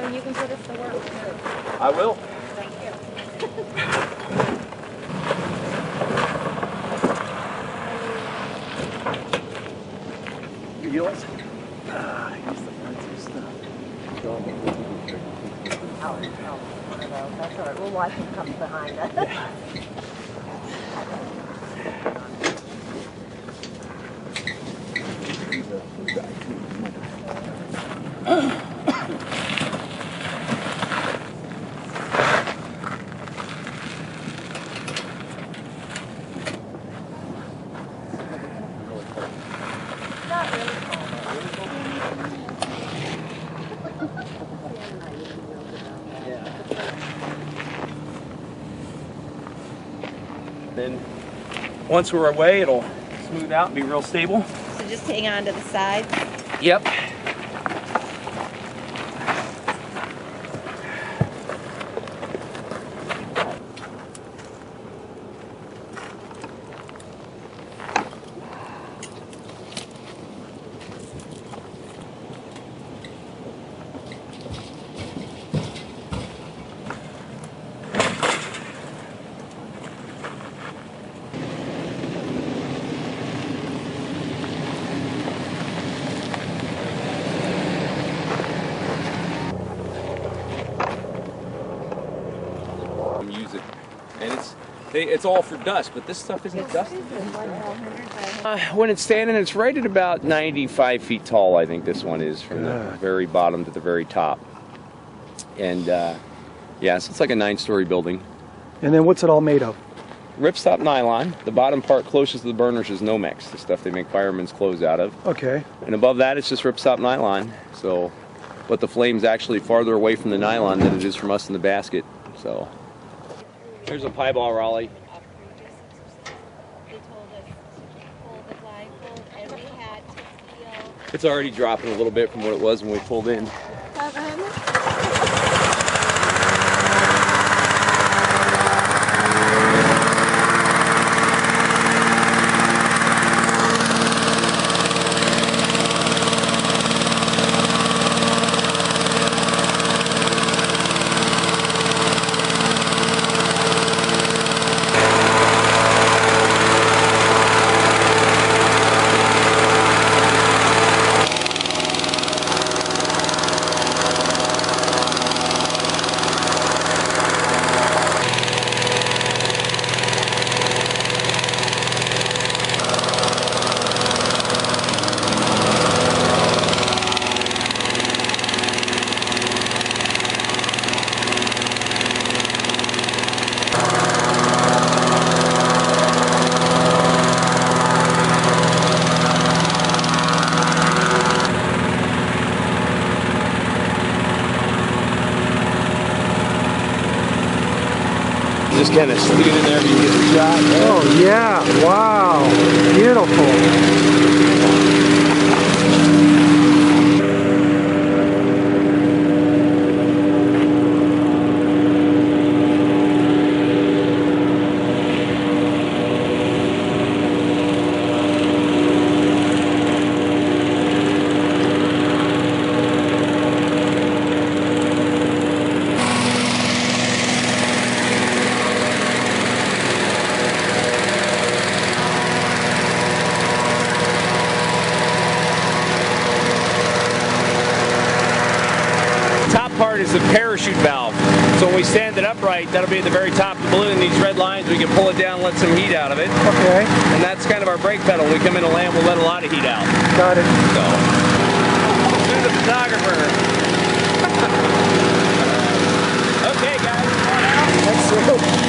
and you can put us to work too. I will. Thank you. Yours? Here's the fancy stuff. That's all right. We'll watch him come behind us. Not really Then once we're away, it'll smooth out and be real stable. So just hang on to the sides. Yep. Use it, and it's all for dust, but this stuff isn't dust. When it's standing, it's right at about 95 feet tall. I think this one is from the very bottom to the very top, and yeah, so it's like a 9-story building. And then what's it all made of? Ripstop nylon. The bottom part closest to the burners is Nomex, the stuff they make firemen's clothes out of. Okay. And above that, it's just ripstop nylon. So, but the flame's actually farther away from the nylon than it is from us in the basket. So. Here's a piebald Raleigh. They told us to pull the blindfold, and we had to feel. It's already dropping a little bit from what it was when we pulled in. Just kind of stick it in there if you get the shot. Oh yeah, wow, beautiful. Part is the parachute valve. So when we stand it upright, that'll be at the very top of the balloon. These red lines, we can pull it down, let some heat out of it. Okay. And that's kind of our brake pedal. When we come into land, we'll let a lot of heat out. Got it. So, to the photographer. Okay, guys, come on out. That's it.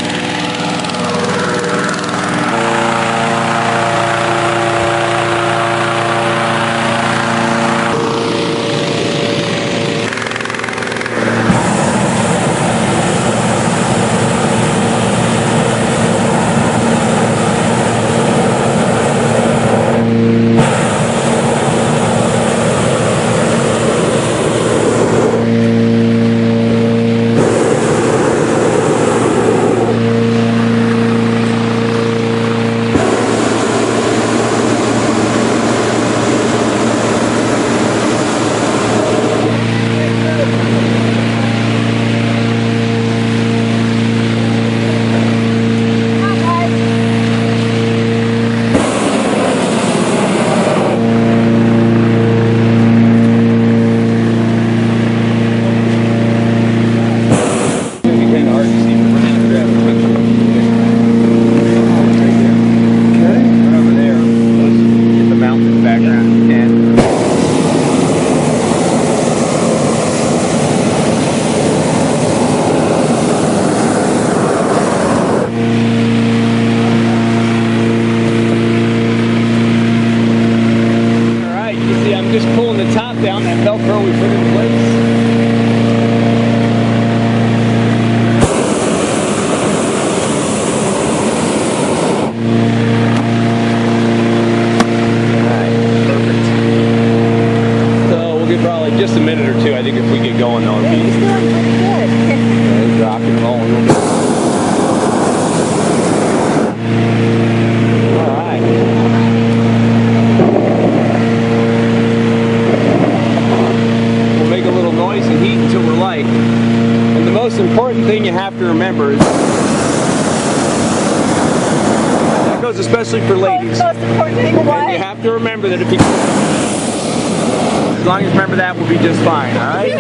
goes especially for ladies. Most important thing, And you what? have to remember that if you, as long as you remember that, we'll be just fine, all right?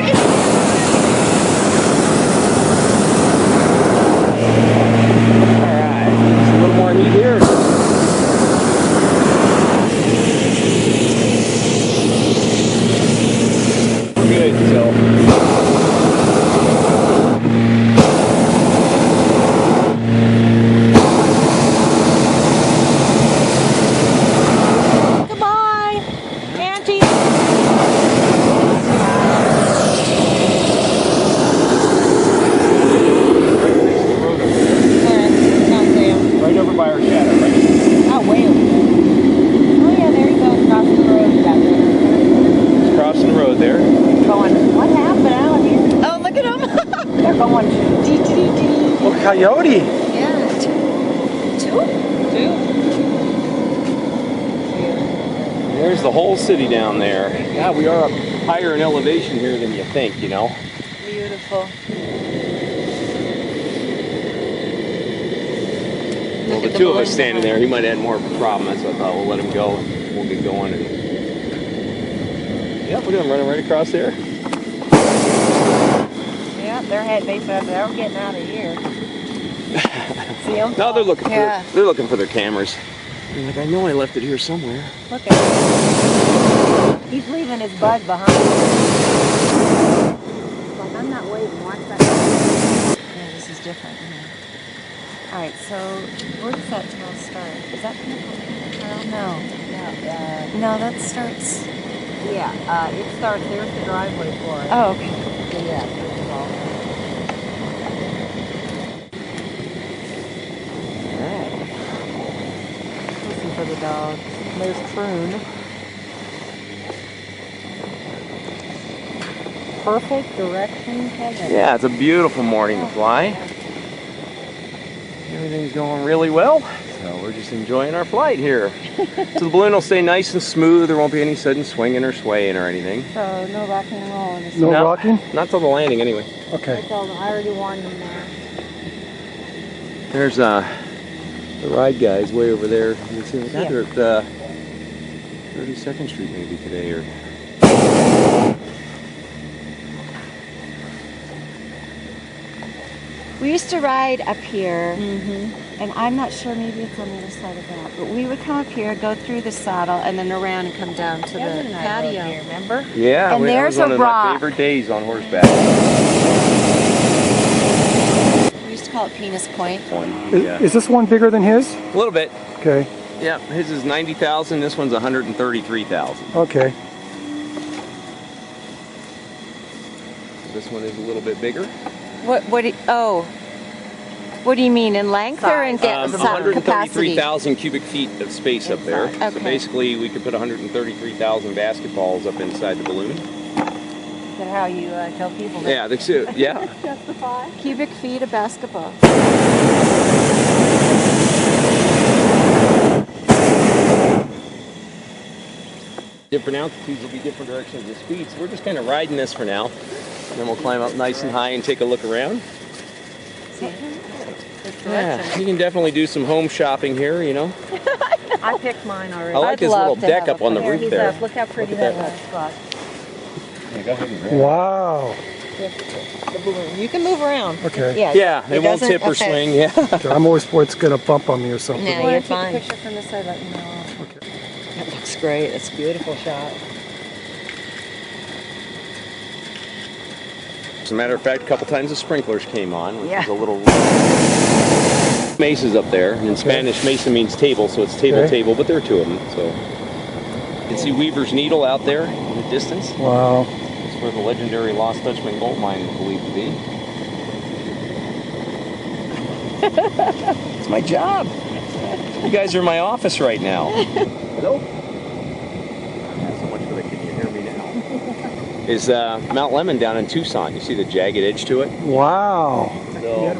All right, just a little more heat here. Good, so. Goodbye, Auntie. Right over by our shadow, right? Oh, way over there. Oh, yeah, there you go, across the road back there. Just crossing the road there. Going, what happened out here? Oh, look at them. They're going, dee-dee-dee-dee. Oh, coyote. Yeah, two. There's the whole city down there. Yeah, we are up higher in elevation here than you think, you know. Beautiful. Well, the two of us standing there, he might have had more of a problem. That's what I thought. We'll let him go. We'll get going. And yeah, look at them running right across there. Yeah, they're heading basically. They're getting out of here. See them? No, they're looking Yeah. for they're looking for their cameras. They're like, I know I left it here somewhere. Look at him. He's leaving his bud behind. Like, I'm not waiting. Watch that. Yeah, this is different. All right, so where does that trail start? Is that Pinnacle Trail? No. No, that starts. Yeah, it starts, there's the driveway for it. Oh, okay. So yeah, there's all that. Listen for the dogs. There's Croon. Perfect direction, Kevin. Yeah, it's a beautiful morning to fly. Everything's going really well. So we're just enjoying our flight here. So the balloon will stay nice and smooth. There won't be any sudden swinging or swaying or anything. So no rocking and rolling. This No No. rocking? Not till the landing anyway. Okay. I told them, I already warned them there. There's the ride guys way over there. You can see them. Yeah. They're at 32nd Street maybe today or. We used to ride up here, Mm-hmm. and I'm not sure, maybe it's on the other side of that, but we would come up here, go through the saddle, and then around and come down to Kevin the and I rode patio. here, remember? Yeah, And that there's was one a of my rock. favorite days on horseback. We used to call it Penis Point. Is this one bigger than his? A little bit. Okay. Yeah, his is 90,000. This one's 133,000. Okay. This one is a little bit bigger. What do you mean, in length or in capacity? 133,000 cubic feet of space up there. So Okay. basically, we could put 133,000 basketballs up inside the balloon. Is that how you tell people that? Yeah, yeah. Justify? Cubic feet of basketball. Different altitudes will be different directions of speeds. We're just kind of riding this for now. And then we'll climb up nice and high and take a look around. Yeah, you can definitely do some home shopping here, you know. I picked mine already. I like this little deck up on the There roof he's there. up. Look how pretty Look at that that. looks. Yeah, go ahead and grab it. Wow. The balloon. You can move around. Okay. Yeah, it won't doesn't tip or affect- swing, yeah. I'm always worried it's going to bump on me or something. No, When I you're take fine. a picture from this side, let you know. That looks great. It's a beautiful shot. As a matter of fact, a couple times the sprinklers came on, which Yeah. is a little... Mesas up there. In Spanish, mesa means table, so it's table, Okay. table, but there are two of them, so... You can see Weaver's Needle out there in the distance. Wow. It's where the legendary Lost Dutchman gold mine is believed to be. It's my job. You guys are in my office right now. Hello? Not so much for the, can you hear me now? Is Mount Lemmon down in Tucson. You see the jagged edge to it? Wow. So,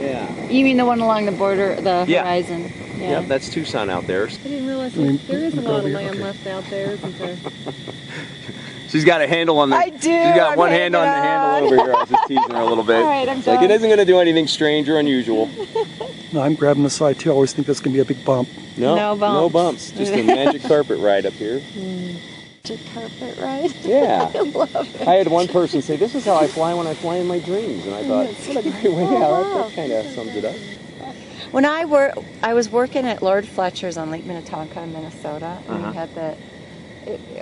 yeah. You mean the one along the border, the Yeah. horizon? Yeah. Yep, that's Tucson out there. I didn't realize I mean, there is a look lot over of here. land Okay. left out there, isn't there? She's got a handle on the. I do, She's got I'm one hand on the hanging handle on. over here. I was just teasing her a little bit. All right, I'm It's like it done. isn't going to do anything strange or unusual. No, I'm grabbing the side too. I always think that's going to be a big bump. No, No no bumps. bumps. Just a magic carpet ride up here. Magic carpet ride. Yeah. I love it. I had one person say, "This is how I fly when I fly in my dreams," and I thought, "What a great way!" Yeah, that kind of sums it up. When I was working at Lord Fletcher's on Lake Minnetonka in Minnesota, and we had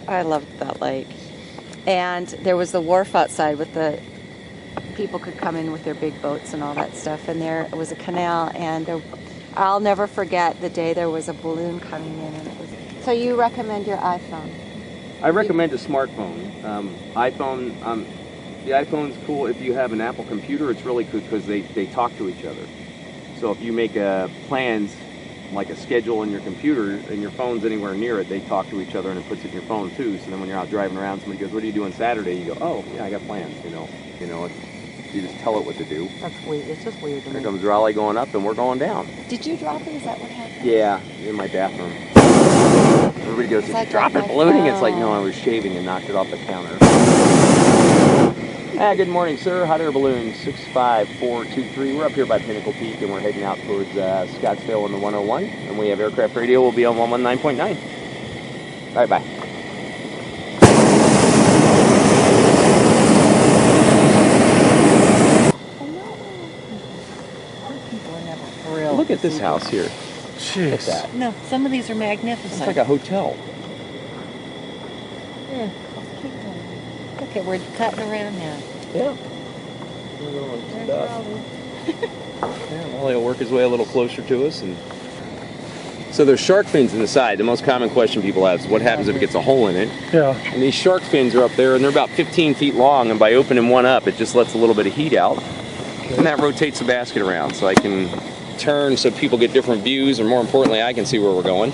I loved that lake. And there was the wharf outside with people could come in with their big boats and all that stuff, and there was a canal, and I'll never forget the day there was a balloon coming in, and it was. So you recommend your iPhone? I recommend a smartphone. iPhone. The iPhone's cool if you have an Apple computer. It's really good because they talk to each other. So if you make plans, like a schedule in your computer, and your phone's anywhere near it, they talk to each other, and it puts it in your phone too. So then when you're out driving around, somebody goes, "What are you doing Saturday?" You go, "Oh, yeah, I got plans." You just tell it what to do. That's weird. It's just weird to Here me. comes Raleigh going up, and we're going down. Did you drop it? Is that what happened? Yeah, in my bathroom. Everybody goes, "Did Like you drop my it ballooning?" It's like, phone. no, I was shaving and knocked it off the counter. Good morning, sir. Hot air balloon 65423. We're up here by Pinnacle Peak, and we're heading out towards Scottsdale on the 101. And we have aircraft radio. We'll be on 119.9. All right, bye. Look at this house here. Look at Jeez. that. No, some of these are It's magnificent. like a hotel. Yeah. Look at, we're cutting around now. Yeah. Well, he'll work his way a little closer to us. And so there's shark fins in the side. The most common question people have is what happens if it gets a hole in it? Yeah. And these shark fins are up there, and they're about 15 feet long, and by opening one up, it just lets a little bit of heat out. And that rotates the basket around, so I can turn so people get different views, and more importantly, I can see where we're going.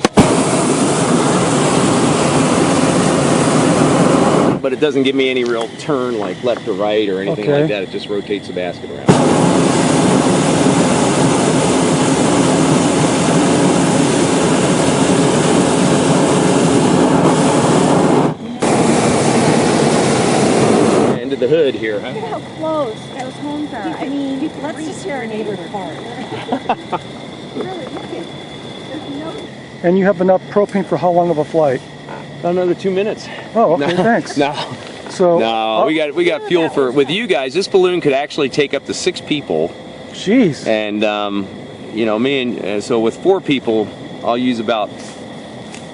But it doesn't give me any real turn, like left or right or anything Okay. like that. It just rotates the basket around. Into the hood here, huh? How close those homes are. I mean, let's just hear our neighbor's part. Really, look at. There's no. And you have enough propane for how long of a flight? About another 2 minutes. Oh, okay, thanks. No, So, no, we got fuel for with you guys. This balloon could actually take up to 6 people, Jeez. and so with 4 people, I'll use about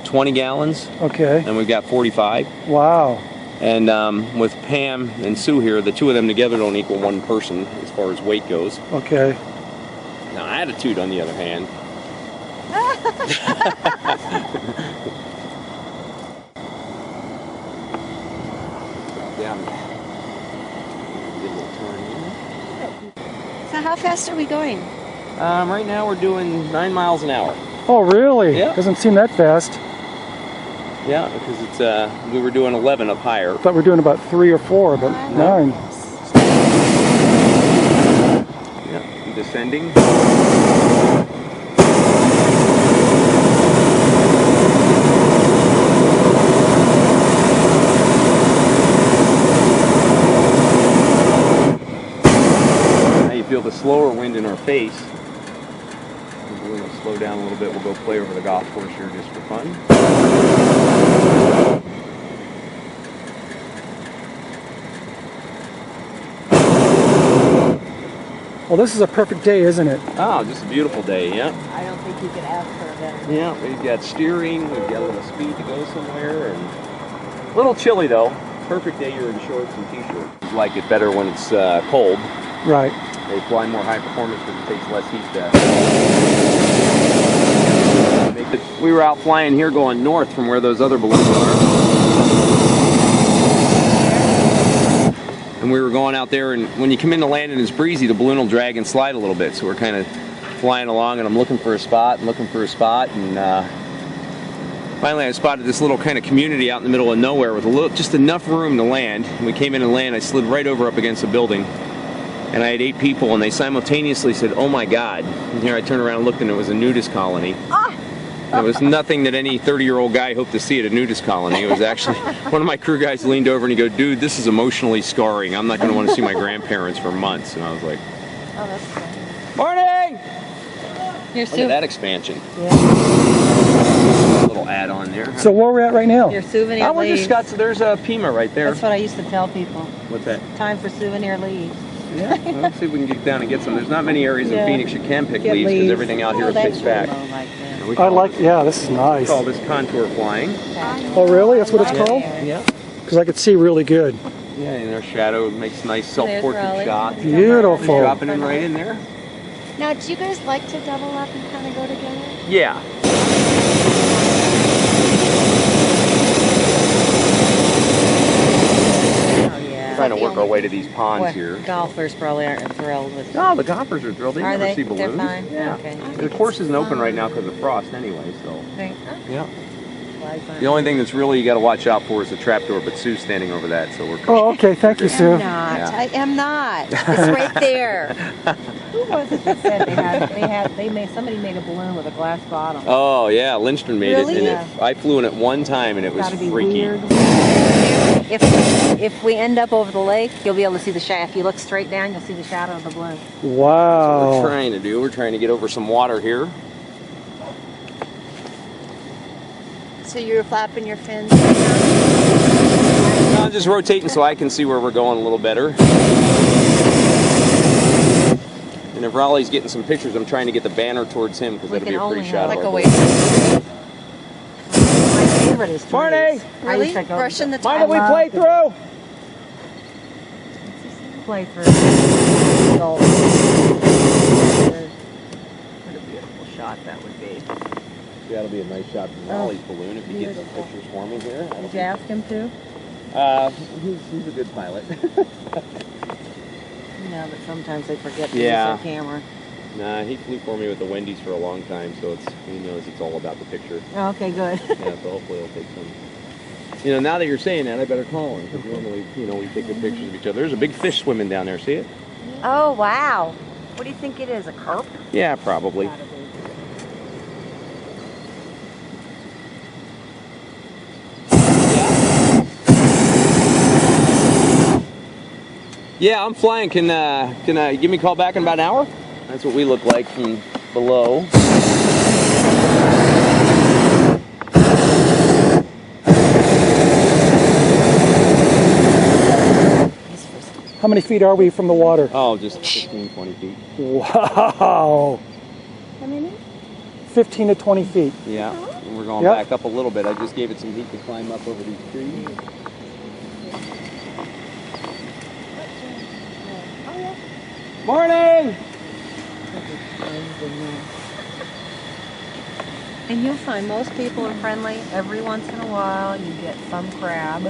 20 gallons, Okay. and we've got 45. Wow. And with Pam and Sue here, the two of them together don't equal one person as far as weight goes. Okay. Now, attitude, on the other hand. Down. Get a little turn here. So how fast are we going? Right now we're doing 9 miles an hour. Oh, really? Yeah. Doesn't seem that fast. Yeah, because it's we were doing 11 up higher. Thought we were doing about 3 or 4, but 9. Yeah, descending. Now you feel the slower wind in our face. We're going to slow down a little bit. We'll go play over the golf course here just for fun. Well, this is a perfect day, isn't it? Oh, just a beautiful day, yeah. I don't think you could ask for a better. Yeah, we've got steering, we've got a little speed to go somewhere, and a little chilly though. Perfect day you're in shorts and t-shirts. Like it better when it's cold. Right. They fly more high performance because it takes less heat to make it. We were out flying here going north from where those other balloons are. And we were going out there, and when you come in to land and it's breezy, the balloon will drag and slide a little bit. So we're kind of flying along, and I'm looking for a spot, and finally I spotted this little kind of community out in the middle of nowhere with just enough room to land. And we came in and landed. I slid right over up against a building, and I had 8 people, and they simultaneously said, "Oh my God!" And here I turned around and looked, and it was a nudist colony. It was nothing that any 30-year-old guy hoped to see at a nudist colony. It was actually, one of my crew guys leaned over and he goes, "Dude, this is emotionally scarring. I'm not going to want to see my grandparents for months." And I was like, Oh, that's good. "Morning!" Your Look at that expansion. Yeah. Little add-on there. So where we're at right now? Your souvenir Oh, we're leaves. just got, there's a Pima right there. That's what I used to tell people. What's that? Time for souvenir leaves. Yeah, well, let's see if we can get down and get some. There's not many areas Yeah. in Phoenix you can pick Get leaves because leaves. everything out here is that's pitch back. really low like that. We I call like, this- yeah, this is we nice. call this contour flying. Oh, really? That's what it's Yeah. called? Yeah. Because I could see really good. Yeah, and our shadow makes nice self-portrait Raleigh. shots. Beautiful. Dropping in right in there. Now, do you guys like to double up and kind of go together? Yeah. Oh, yeah. Trying to the work our only way to these ponds Boy, here. golfers probably aren't thrilled with No, the golfers are thrilled. They Are never they? see They're balloons. fine? Yeah. Okay. The course isn't open right now because of frost anyway, so. Think, Yeah. flags aren't- The only thing that's really you got to watch out for is the trapdoor, but Sue's standing over that, so we're. Oh, okay. Thank you, Sue. Not. Yeah. I am not. It's right there. Who was it that said somebody made a balloon with a glass bottom? Oh yeah, Lindstrom made Really? it, and Yeah. I flew in it one time, and it was Gotta be freaky. weird. If we end up over the lake, you'll be able to see the shadow. If you look straight down, you'll see the shadow of the balloon. That's what we're Wow. trying to do. We're trying to get over some water here. So you're flapping your fins. I'm just rotating so I can see where we're going a little better. And if Raleigh's getting some pictures, I'm trying to get the banner towards him because We that'll be can a pretty only shot. have of Like our a boat. wave. My favorite is Marty! trees. I Really? used to go Brushing the Mind if we top. play through? play through. Gold. What a beautiful shot that would be. That'll be a nice shot from Raleigh's balloon if he gets some beautiful. pictures for me here. Did you ask him to? He's a good pilot. No, but sometimes they forget to Yeah. use their camera. Nah, he flew for me with the Wendy's for a long time, so he knows it's all about the picture. Oh, okay, good. Yeah, so hopefully he'll take some. You know, now that you're saying that, I better call him because normally, we take good pictures of each other. There's a big fish swimming down there. See it? Oh, wow. What do you think it is? A carp? Yeah, probably. Yeah, I'm flying. Can you give me a call back in about an hour? That's what we look like from below. How many feet are we from the water? Oh, just 15, 20 feet. Wow. How many? 15 to 20 feet. Yeah, and we're going Yep. back up a little bit. I just gave it some heat to climb up over these trees. Morning! And you'll find most people are friendly. Every once in a while, you get some crab.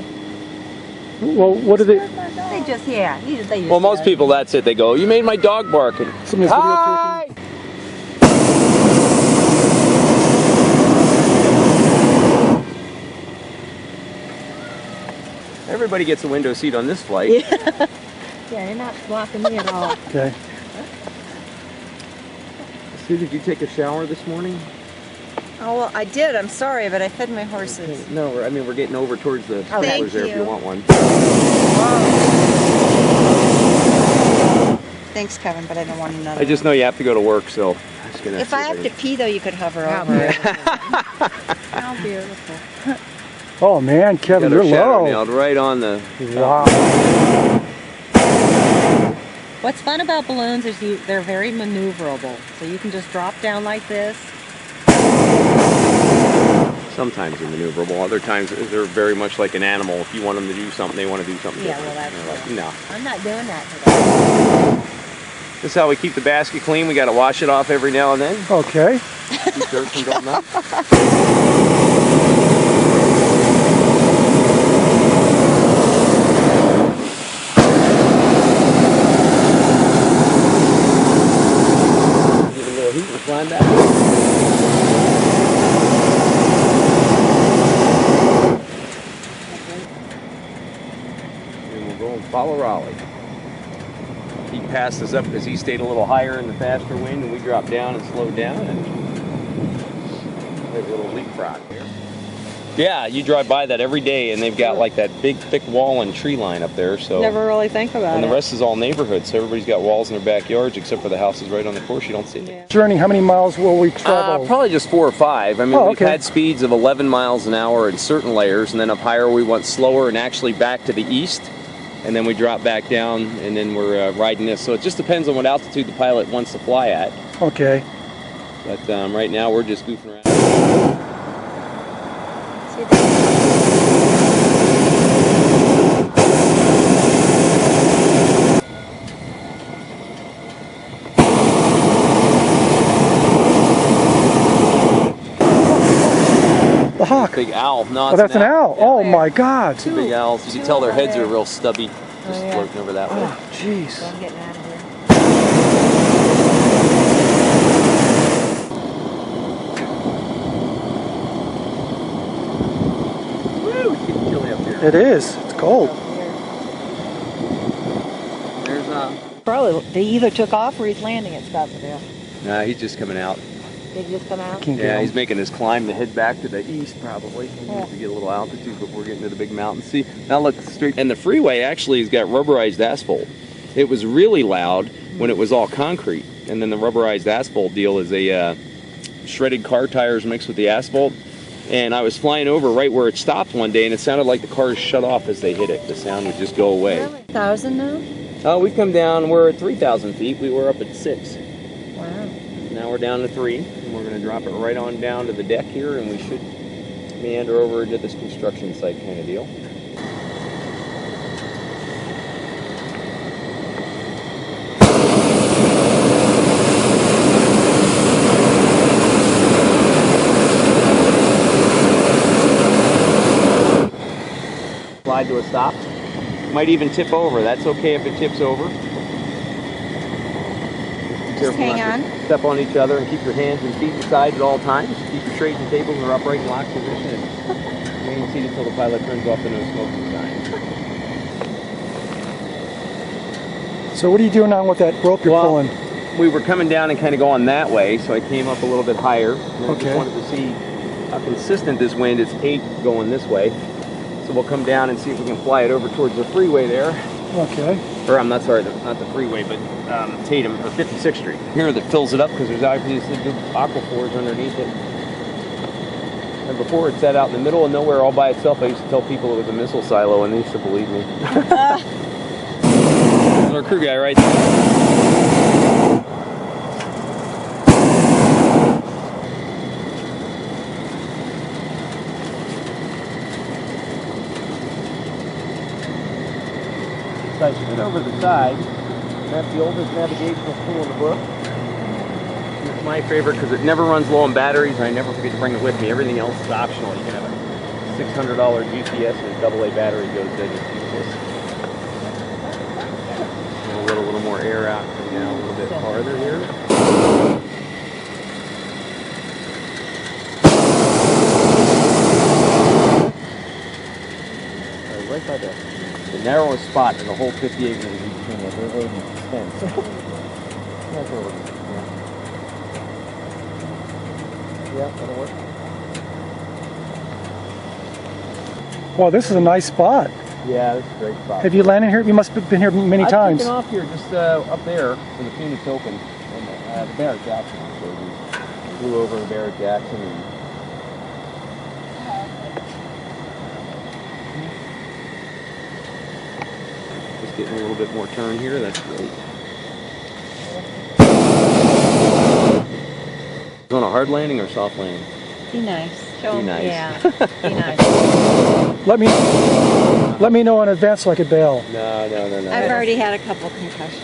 Well, what do they? They just, they just. Well, most people, that's it. They go, you made my dog bark. And, Somebody's hi! Everybody gets a window seat on this flight. Yeah, you're not blocking me at all. Okay. Sue, did you take a shower this morning? Oh, well, I did. I'm sorry, but I fed my horses. No, we're getting over towards the Thank trailers there if you you. want one. Thanks, Kevin, but I don't want another I just know you have to go to work, so I'm just gonna. If I have to pee, though, you could hover How over it. How beautiful. Oh man, Kevin, you're low. nailed right on the. Wow. What's fun about balloons is they're very maneuverable. So you can just drop down like this. Sometimes they're maneuverable. Other times they're very much like an animal. If you want them to do something, they want to do something. Yeah, different. well, that's They're like, no. I'm not doing that today. This is how we keep the basket clean. We got to wash it off every now and then. Okay. Keep dirt from building up. Give it a little heat and climb back. And we'll go and follow Raleigh. He passed us up because he stayed a little higher in the faster wind, and we dropped down and slowed down, and there's a little leapfrog here. Yeah, you drive by that every day, and they've got like that big, thick wall and tree line up there. So. Never really think about And it. the rest is all neighborhood, so everybody's got walls in their backyards, except for the houses right on the course. You don't see them. Journey, how many miles will we travel? Probably just 4 or 5. I mean, Oh, we've okay. had speeds of 11 miles an hour in certain layers, and then up higher we went slower and actually back to the east, and then we drop back down, and then we're riding this. So it just depends on what altitude the pilot wants to fly at. Okay. But right now we're just goofing around. The hawk. Big owl. No, Oh, it's that's an owl. Yeah. Oh my God. Two big owls. You can tell their heads are real stubby, just yeah. floating over that way. Oh, jeez. I'm getting out of here. Woo! It's getting chilly up here. It is. It's cold. There's Probably they either took off or he's landing at Scottsdale. Nah, he's just coming out. Did you just come out? Can't get Yeah, him. he's making his climb to head back to the east, probably. He needs to get a little altitude before getting to the big mountain. See, now look straight. And the freeway actually has got rubberized asphalt. It was really loud when it was all concrete, and then the rubberized asphalt deal is a shredded car tires mixed with the asphalt. And I was flying over right where it stopped one day, and it sounded like the cars shut off as they hit it. The sound would just go away. 1,000 now? Oh, we come down. We're at 3,000 feet. We were up at 6. Wow. Now we're down to 3, and we're going to drop it right on down to the deck here, and we should meander over into this construction site kind of deal. Slide to a stop. Might even tip over. That's okay if it tips over. Just hang not on. to step on each other and keep your hands and feet beside at all times. Keep your trays and tables in their upright and locked position, and remain seated until the pilot turns off the no smoking sign. So what are you doing on with that rope you're pulling? We were coming down and kind of going that way, so I came up a little bit higher. And I Okay. just wanted to see how consistent this wind. It's 8 going this way. So we'll come down and see if we can fly it over towards the freeway there. Okay. Or I'm not sorry, not the freeway, but Tatum, or 56th Street. Here that fills it up because there's obviously big aquifers underneath it. And before it sat out in the middle of nowhere all by itself, I used to tell people it was a missile silo, and they used to believe me. There's our crew guy right there. So I spin over the side. That's the oldest navigational tool in the book. It's my favorite because it never runs low on batteries, and I never forget to bring it with me. Everything else is optional. You can have a $600 GPS and a AA battery goes dead. It's useless. We'll let a little more air out, come down a little bit farther here. Right by the narrowest spot in the whole 50 acres of East Kenya. They're road and fence. That's where we're going. Yeah, that'll work. Wow, this is a nice spot. Yeah, this is a great spot. Have you landed here? You must have been here many I've times. taken off here just up there in the Phoenix Open, and the Barrett Jackson. So we flew over the Barrett Jackson and just getting a little bit more turn here. That's great. Is it on a hard landing or soft landing? Be nice. Be nice. Yeah. Be nice. Let me know in advance so I could bail. No. I've already had a couple concussions.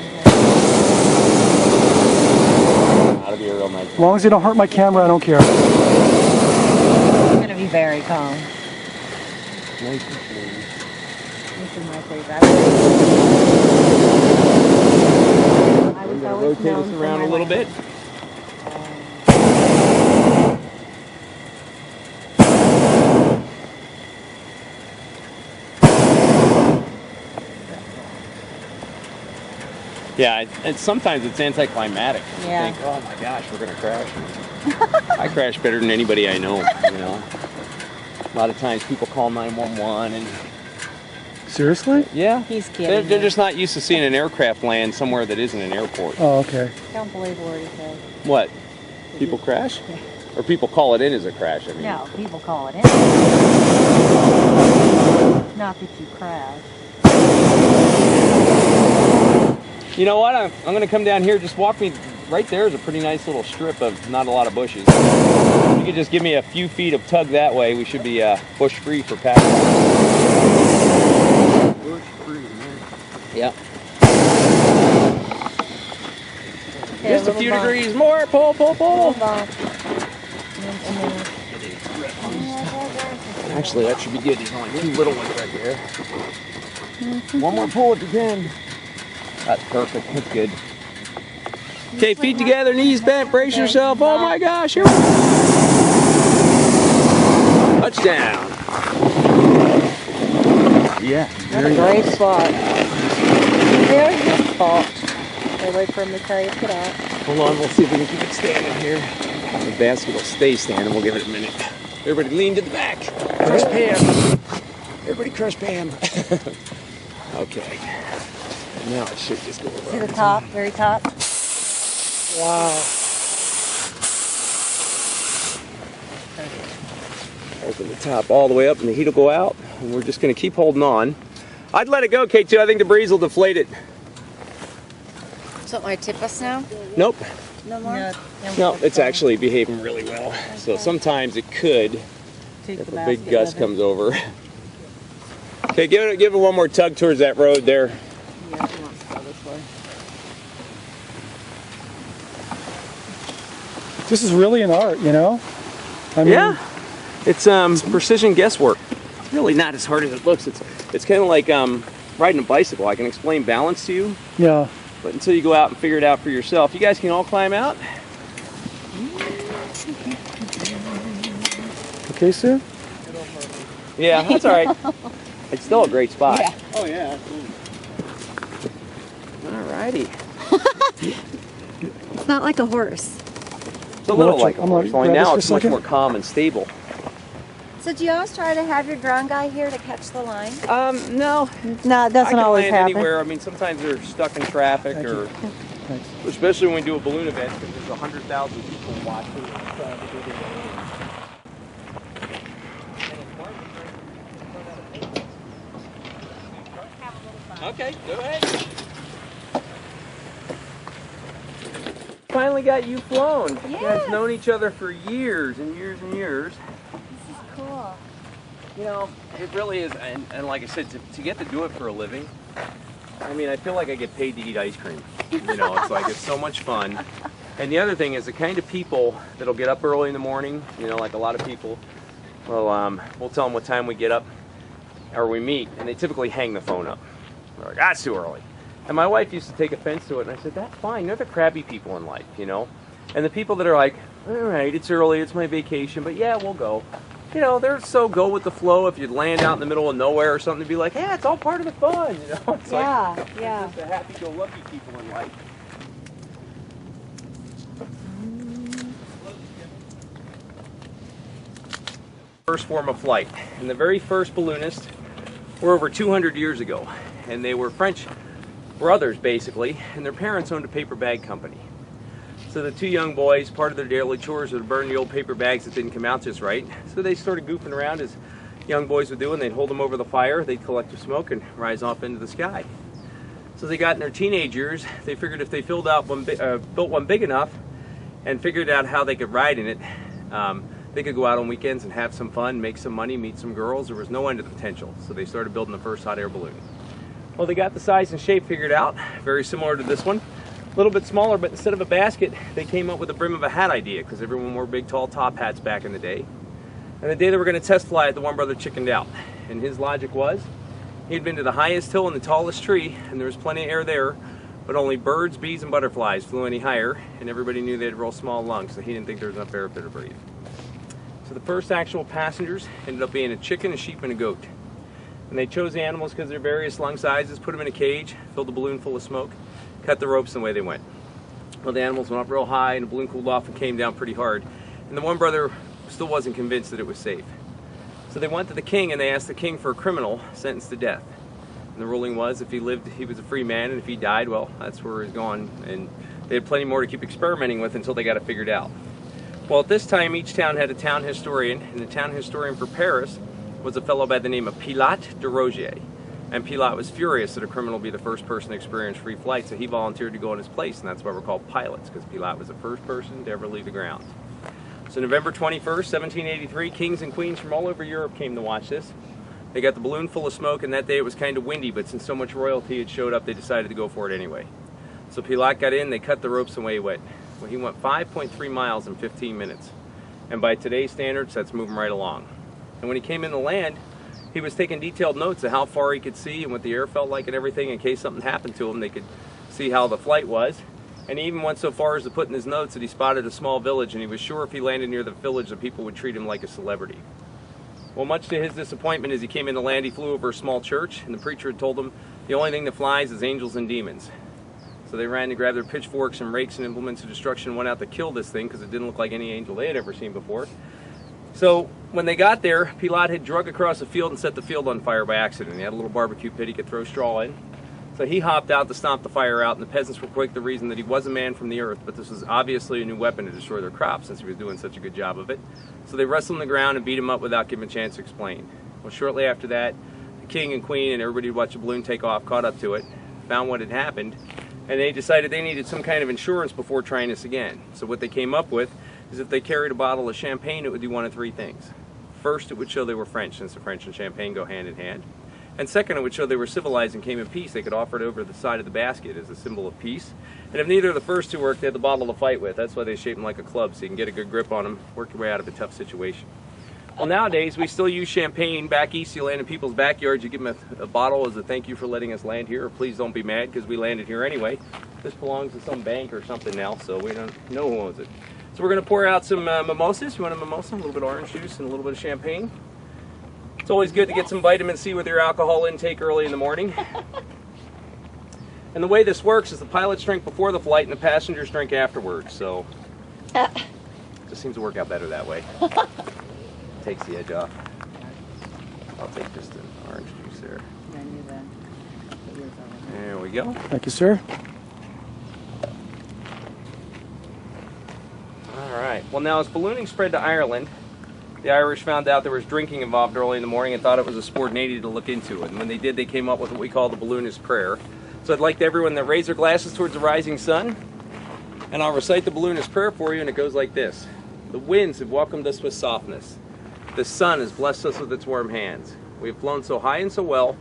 That'll be a real nice. As long as you don't hurt my camera, I don't care. It's going to be very calm. Nice and smooth. This is my favorite. I I'm was going to always rotate known us for around my a little life. bit. Yeah, and sometimes it's anticlimactic. You Yeah. think, oh my gosh, we're going to crash. I crash better than anybody I know, you know. A lot of times people call 911 and Seriously? yeah, He's kidding. they're just not used to seeing an aircraft land somewhere that isn't an airport. Oh, okay. Don't believe a word he says. What? People crash? Or people call it in as a crash, I mean. No, people call it in. Not that you crash. You know what? I'm going to come down here. Just walk me. Right there is a pretty nice little strip of not a lot of bushes. You could just give me a few feet of tug that way. We should be bush free for passing. Bush free, man. Yep. Just a few degrees more. Pull, pull, pull. Actually, that should be good. There's only two little ones right there. One more pull if you can. That's perfect. That's good. Okay, feet together, knees bent, brace yourself. Oh my gosh, here we go. Touchdown. Yeah. That's a great spot. Very good spot. Okay, wait for him to tell you to get out. Hold on, we'll see if we can keep it standing here. The basket will stay standing. We'll give it a minute. Everybody lean to the back. Crush Pam. Everybody crush Pam. Okay. Now it should just go See around. the top, very top? Wow. Open the top all the way up and the heat will go out. And we're just going to keep holding on. I'd let it go, K2. I think the breeze will deflate it. So it might tip us now? Nope. No more? No, it's actually behaving really well. So sometimes it could if a big gust comes over. Okay, give it one more tug towards that road there. Yeah, he wants to go this way. This is really an art, you know? I mean, Yeah, it's precision guesswork. It's really not as hard as it looks. It's kind of like riding a bicycle. I can explain balance to you, Yeah. but until you go out and figure it out for yourself, you guys can all climb out. Okay, Sue? Yeah, that's all right. It's still a great spot. Yeah. Oh yeah, absolutely. All righty. It's not like a horse. It's a little Well, like a I'm gonna horse, only grab now this it's for a much second. more calm and stable. So do you always try to have your drone guy here to catch the line? No, No, it I doesn't can always land happen. anywhere. I mean, sometimes they're stuck in traffic, Thank or you. Thanks. especially when we do a balloon event because there's 100,000 people watching. Okay, go ahead. Finally got you flown. You guys Yes. known each other for years and years and years. This is cool. You know, it really is, and like I said, to get to do it for a living, I mean, I feel like I get paid to eat ice cream. You know, it's like, it's so much fun. And the other thing is the kind of people that'll get up early in the morning, you know, like a lot of people, well, we'll tell them what time we get up, or we meet, and they typically hang the phone up. They're like, that's too early. And my wife used to take offense to it, and I said, that's fine, they're the crabby people in life, you know? And the people that are like, all right, it's early, it's my vacation, but yeah, we'll go. You know, they're so go with the flow. If you land out in the middle of nowhere or something, to be like, yeah, it's all part of the fun, you know? It's like, Yeah. it's just the happy-go-lucky people in life. First form of flight. And the very first balloonists were over 200 years ago. And they were French brothers, basically, and their parents owned a paper bag company. So the two young boys, part of their daily chores was to burn the old paper bags that didn't come out just right. So they started goofing around as young boys would do, and they'd hold them over the fire, they'd collect the smoke and rise off into the sky. So they got in their teenage years, they figured if they built one big enough and figured out how they could ride in it, they could go out on weekends and have some fun, make some money, meet some girls. There was no end to the potential. So they started building the first hot air balloon. Well, they got the size and shape figured out, very similar to this one. A little bit smaller, but instead of a basket, they came up with the brim of a hat idea because everyone wore big, tall top hats back in the day. And the day they were going to test fly it, the one brother chickened out. And his logic was, he'd been to the highest hill and the tallest tree, and there was plenty of air there, but only birds, bees, and butterflies flew any higher, and everybody knew they had real small lungs, so he didn't think there was enough air up there to breathe. So the first actual passengers ended up being a chicken, a sheep, and a goat. And they chose the animals because they're various lung sizes, put them in a cage, filled the balloon full of smoke, cut the ropes, and away they went. Well, the animals went up real high, and the balloon cooled off and came down pretty hard. And the one brother still wasn't convinced that it was safe. So they went to the king and they asked the king for a criminal sentenced to death. And the ruling was if he lived, he was a free man, and if he died, well, that's where he's gone. And they had plenty more to keep experimenting with until they got it figured out. Well, at this time, each town had a town historian, and the town historian for Paris was a fellow by the name of Pilote de Rogier. And Pilote was furious that a criminal be the first person to experience free flight, so he volunteered to go in his place, and that's why we're called pilots, because Pilote was the first person to ever leave the ground. So November 21st, 1783, kings and queens from all over Europe came to watch this. They got the balloon full of smoke, and that day it was kind of windy, but since so much royalty had showed up, they decided to go for it anyway. So Pilote got in, they cut the ropes, and away he went. Well, he went 5.3 miles in 15 minutes. And by today's standards, that's moving right along. And when he came in the land, he was taking detailed notes of how far he could see and what the air felt like and everything. In case something happened to him, they could see how the flight was. And he even went so far as to put in his notes that he spotted a small village, and he was sure if he landed near the village, the people would treat him like a celebrity. Well, much to his disappointment, as he came into land, he flew over a small church, and the preacher had told him the only thing that flies is angels and demons. So they ran to grab their pitchforks and rakes and implements of destruction and went out to kill this thing because it didn't look like any angel they had ever seen before. So when they got there, Pilote had drug across the field and set the field on fire by accident. He had a little barbecue pit he could throw straw in. So he hopped out to stomp the fire out, and the peasants were quick to reason that he was a man from the earth, but this was obviously a new weapon to destroy their crops since he was doing such a good job of it. So they wrestled on the ground and beat him up without giving a chance to explain. Well, shortly after that, the king and queen and everybody who watched the balloon take off caught up to it, found what had happened, and they decided they needed some kind of insurance before trying this again. So what they came up with is if they carried a bottle of champagne, it would do one of three things. First, it would show they were French, since the French and champagne go hand in hand. And second, it would show they were civilized and came in peace. They could offer it over the side of the basket as a symbol of peace. And if neither of the first two worked, they had the bottle to fight with. That's why they shaped them like a club, so you can get a good grip on them, work your way out of a tough situation. Well, nowadays, we still use champagne. Back east, you land in people's backyards, you give them a bottle as a thank you for letting us land here, or please don't be mad because we landed here anyway. This belongs to some bank or something now, so we don't know who owns it. So we're going to pour out some mimosas. You want a mimosa? A little bit of orange juice and a little bit of champagne. It's always good to get some vitamin C with your alcohol intake early in the morning. And the way this works is the pilots drink before the flight and the passengers drink afterwards, so it just seems to work out better that way. Takes the edge off. I'll take just an orange juice there. There we go. Thank you, sir. Alright, well now as ballooning spread to Ireland, the Irish found out there was drinking involved early in the morning and thought it was a sport and needed to look into it. And when they did, they came up with what we call the balloonist prayer. So I'd like everyone to raise their glasses towards the rising sun, and I'll recite the balloonist prayer for you, and it goes like this. The winds have welcomed us with softness. The sun has blessed us with its warm hands. We have flown so high and so well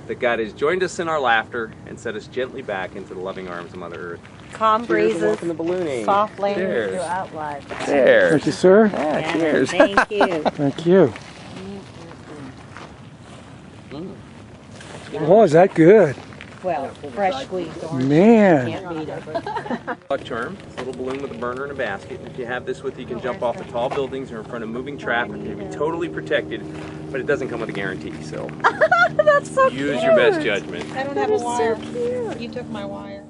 that God has joined us in our laughter and set us gently back into the loving arms of Mother Earth. Calm Cheers and breezes, welcome to ballooning. soft landing Cheers. throughout life. Cheers. Thank you, sir. Yeah, cheers. Thank you. Thank you. Oh, is that good? Well, fresh squeezed orange. Man. Can't beat it. Luck charm. It's a little balloon with a burner and a basket. And if you have this with you, you can jump off of tall buildings or in front of moving traffic. You'll be totally protected, but it doesn't come with a guarantee, so That's so use your best judgment. I don't have a wire. You took my wire.